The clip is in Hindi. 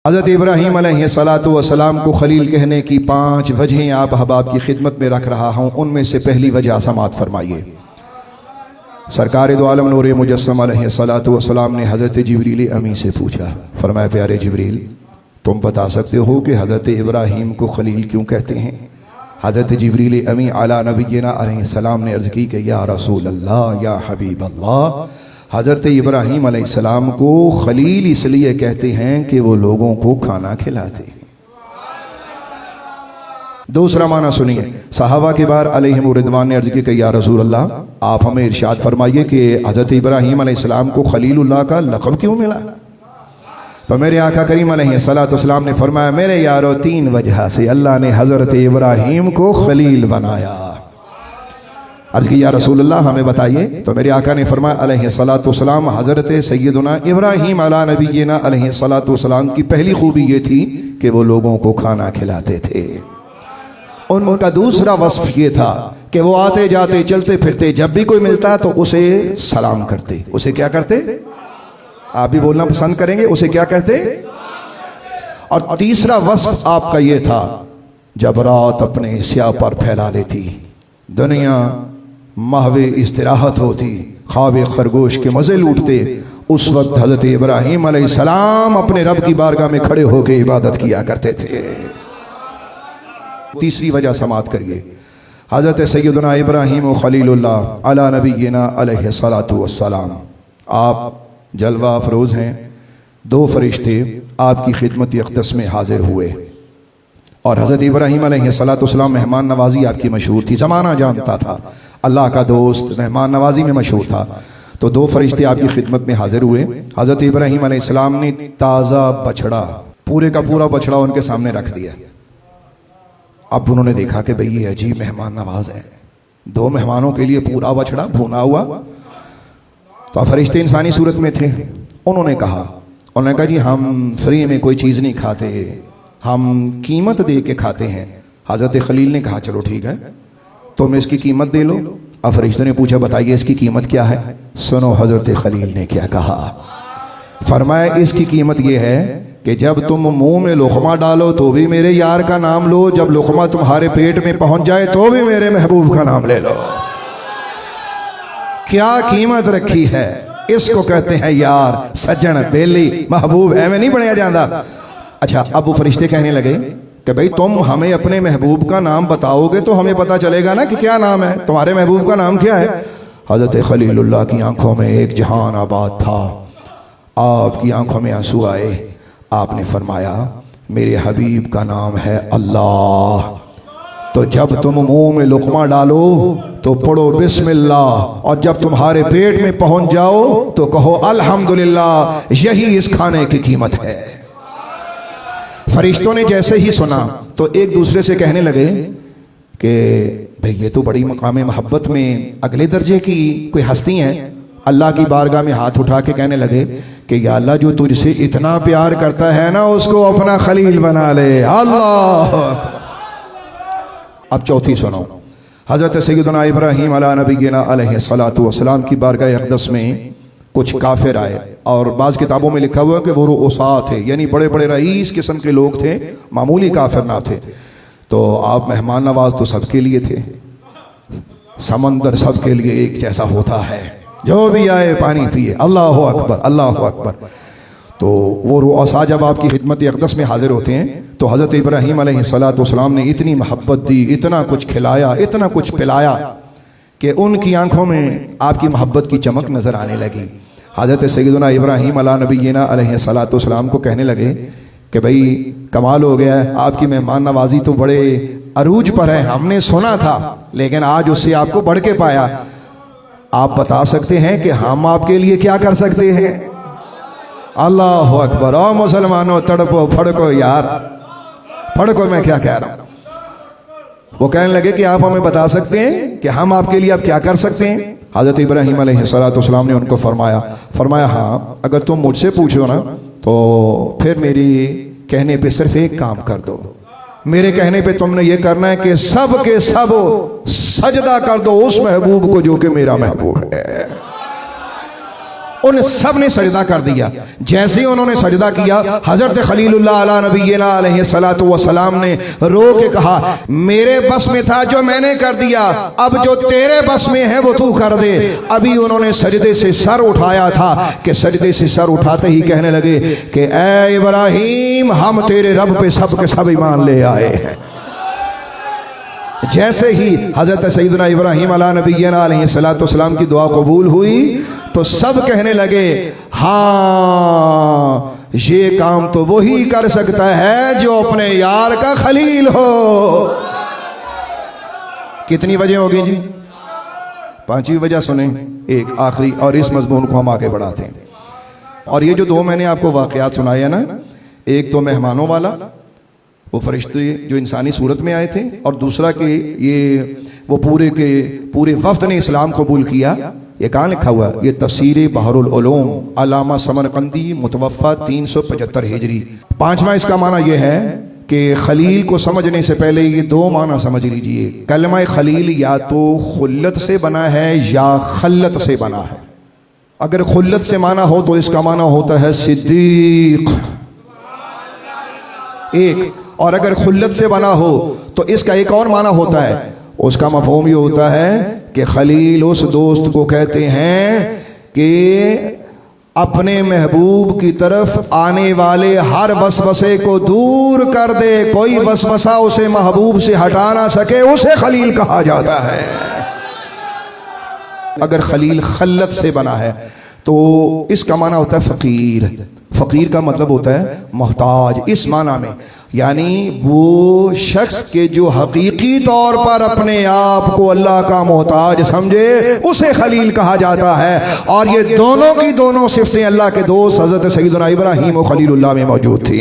हज़रत इब्राहीम अलैहिस्सलातु वस्सलाम को खलील कहने की 5 वजहें आप अहबाब की खिदमत में रख रहा हूँ। उनमें से पहली वजह समात फरमाइए। सरकार दो आलम नूर मुजस्सम अलैहिस्सलातु वस्सलाम ने हज़रत जिब्रील अमी से पूछा, फरमाया प्यारे जिब्रील तुम बता सकते हो कि हज़रत इब्राहीम को खलील क्यों कहते हैं? हज़रत जिब्रील अमी अला नबीना अलैहिस्सलाम ने अर्ज़ की कि या रसूल अल्लाह या हबीब अल्लाह, हज़रत इब्राहीम अलैहिस्सलाम को खलील इसलिए कहते हैं कि वो लोगों को खाना खिलाते हैं। दूसरा माना सुनिए, सहाबा के बार अलैहिम रिदवान ने अर्ज़ की कि या रसूल अल्लाह आप हमें इरशाद फरमाइए कि हज़रत इब्राहीम अलैहिस्सलाम को खलीलुल्लाह का लक़ब क्यों मिला? तो मेरे आका करीम अलैहिस्सलाम ने फरमाया मेरे यारो 3 वजह से अल्लाह ने हज़रत इब्राहीम को खलील बनाया। अर्ज़ की या रसूल अल्लाह हमें बताइए। तो मेरे आका ने फरमाया अलैहिस्सलाम हज़रत सैयदुना इब्राहीम अला नबीना अलैहिस्सलाम की पहली खूबी ये थी कि वो लोगों को खाना खिलाते थे। उनका दूसरा वस्फ ये था कि वो आते जाते चलते फिरते जब भी कोई मिलता तो उसे सलाम करते। उसे क्या करते? आप भी बोलना पसंद करेंगे, उसे क्या कहते? और तीसरा वस्फ आपका ये था, जब रात अपने स्याह पर फैला लेती, दुनिया महवे इस्तिराहत होती, ख्वाब खरगोश के मज़े लूटते, उस वक्त हज़रत इब्राहीम अलैहिस्सलाम अपने रब की बारगाह में खड़े होकर इबादत किया करते थे। तीसरी वजह समात करिए, हज़रत सैयदना इब्राहीम खलीलुल्लाह अला नबीना अलैहिस्सलातु वस्सलाम आप जलवा अफरोज़ हैं। 2 फरिश्ते आपकी खिदमत अक़दस में हाजिर हुए और हज़रत इब्राहीम अलैहिस्सलाम मेहमान नवाजी आपकी मशहूर थी। ज़माना जानता था अल्लाह का दोस्त मेहमान नवाजी में मशहूर था। तो 2 फरिश्ते आपकी खिदमत में हाजिर हुए। हज़रत इब्राहीम अलैहिस्सलाम ने ताज़ा बछड़ा, पूरे का पूरा बछड़ा उनके सामने रख दिया। अब उन्होंने देखा कि भाई ये अजीब मेहमान नवाज है, 2 मेहमानों के लिए पूरा बछड़ा भुना हुआ। तो फरिश्ते इंसानी सूरत में थे। उन्होंने कहा जी हम फ्री में कोई चीज़ नहीं खाते, हम कीमत दे के खाते हैं। हज़रत खलील ने कहा चलो ठीक है तुम इसकी कीमत दे लो। अब फरिश्तों ने पूछा बताइए इसकी कीमत क्या है? सुनो हज़रत खलील ने क्या कहा, फरमाया इसकी कीमत यह है कि जब तुम मुंह में लुक़मा डालो तो भी मेरे यार का नाम लो, जब लुक़मा तुम्हारे पेट में पहुंच जाए तो भी मेरे महबूब का नाम ले लो। क्या कीमत रखी है, इसको कहते हैं यार, सज्जन, बेली, महबूब। एवं नहीं बनया जाता। अच्छा, अब वो फरिश्ते कहने लगे कि भाई तुम हमें अपने महबूब का नाम बताओगे तो हमें पता चलेगा ना कि क्या नाम है, तुम्हारे महबूब का नाम क्या है? हज़रत खलीलुल्लाह की आंखों में एक जहान आबाद था, आपकी आंखों में आंसू आए। आपने फरमाया मेरे हबीब का नाम है अल्लाह, तो जब तुम मुंह में लुक़मा डालो तो पढ़ो बिस्मिल्लाह, और जब तुम्हारे पेट में पहुंच जाओ तो कहो अल्हम्दुलिल्लाह। यही इस खाने की कीमत है। फरिश्तों ने जैसे ही सुना तो एक दूसरे से कहने लगे कि भाई ये तो बड़ी मकाम मोहब्बत में अगले दर्जे की कोई हस्ती हैं। अल्लाह की बारगाह में हाथ उठा के कहने लगे कि या अल्लाह जो तुझसे इतना प्यार करता है ना उसको अपना खलील बना ले। अल्लाह। अब चौथी सुनो, हज़रत सैयदना इब्राहीम अला नबीना अलैहिस्सलातु वस्सलाम की बारगाह अक़दस में कुछ काफिर आए और बाज़ किताबों में लिखा हुआ है कि वो रुसा थे, यानी बड़े बड़े रईस किस्म के लोग थे, मामूली काफिर ना थे। तो आप मेहमान नवाज तो सबके लिए थे, समंदर सबके लिए एक जैसा होता है, जो भी आए पानी पिए। अल्लाह अकबर, अल्लाह अकबर। तो वो रुसा जब आपकी खिदमत अक़दस में हाजिर होते हैं तो हज़रत इब्राहीम अलैहिस्सलाम ने इतनी मोहब्बत दी, इतना कुछ खिलाया, इतना कुछ पिलाया कि उनकी आंखों में आपकी मोहब्बत की चमक नज़र आने लगी। हज़रत सैयदना इब्राहीम अला नबीना अलैहिस्सलाम को कहने लगे कि भाई कमाल हो गया है, आपकी मेहमान नवाजी तो बड़े अरूज पर है, हमने सुना था लेकिन आज उससे आपको बढ़ के पाया। आप बता सकते हैं कि हम आपके लिए क्या कर सकते हैं? अल्लाह अकबर। ओ मुसलमानों तड़पो फड़को यार, फड़को, मैं क्या कह रहा हूँ। वो कहने लगे कि आप हमें बता सकते हैं कि हम आपके लिए अब क्या कर सकते हैं? हज़रत इब्राहीम अलैहिस्सलाम ने उनको फरमाया हाँ, अगर तुम मुझसे पूछो ना तो फिर मेरी कहने पे सिर्फ एक काम कर दो। मेरे कहने पे तुमने ये करना है कि सब के सब सजदा कर दो उस महबूब को जो कि मेरा महबूब है। उन सब ने सजदा कर दिया। जैसे ही उन्होंने सजदा किया, हज़रत खलीलुल्लाह अला नबीना अलैहिस्सलातु वस्सलाम ने रो के कहा, मेरे बस में था जो मैंने कर दिया, अब जो तेरे बस में है वो तू कर दे। अभी उन्होंने सजदे से सर उठाया था कि सजदे से सर उठाते ही कहने लगे कि ए इब्राहिम, हम तेरे रब पे सब के सब ईमान ले आए हैं। जैसे ही हज़रत सैयदना इब्राहिम अला नबीना अलैहिस्सलातु वस्सलाम की दुआ कबूल हुई तो सब कहने लगे, हाँ ये काम तो वही कर सकता है जो अपने यार का खलील हो। कितनी वजह होगी जी? पांचवी वजह सुने, एक आखिरी, और इस मजमून को हम आगे बढ़ाते हैं। और ये जो दो मैंने आपको वाकयात सुनाए हैं ना, एक तो मेहमानों वाला, वो फरिश्ते जो इंसानी सूरत में आए थे, और दूसरा कि ये वो पूरे के पूरे वफ्द ने इस्लाम कबूल किया। ये कहाँ लिखा हुआ? ये तफसीर बहरुल उलूम, अल्लामा समरकंदी, मुतवफ़ा 375 हिजरी। पांचवा इसका माना यह है कि खलील को समझने से पहले ये दो माना समझ लीजिए। कलमा खलील या तो खुल्लत से बना है या खल्लत से बना है। अगर खुल्लत से माना हो तो इसका माना होता है सिद्दीक एक, और अगर खुल्लत से बना हो तो इसका एक और माना होता है, उसका मफ़हूम ये होता है कि खलील उस दोस्त को कहते हैं कि अपने महबूब की तरफ आने वाले हर वसवसे को दूर कर दे, कोई वसवसा उसे महबूब से हटा ना सके, उसे खलील कहा जाता है। अगर खलील खल्लत से बना है तो इसका माना होता है फ़कीर। फ़कीर का मतलब होता है मोहताज, इस माना में, यानी वो शख्स के जो हकीकी तौर पर अपने आप को अल्लाह का मोहताज समझे, उसे खलील कहा जाता है। और ये दोनों की दोनों सिफतें अल्लाह के दोस्त हज़रत सैयदना इब्राहीम और खलीलुल्लाह में मौजूद थी।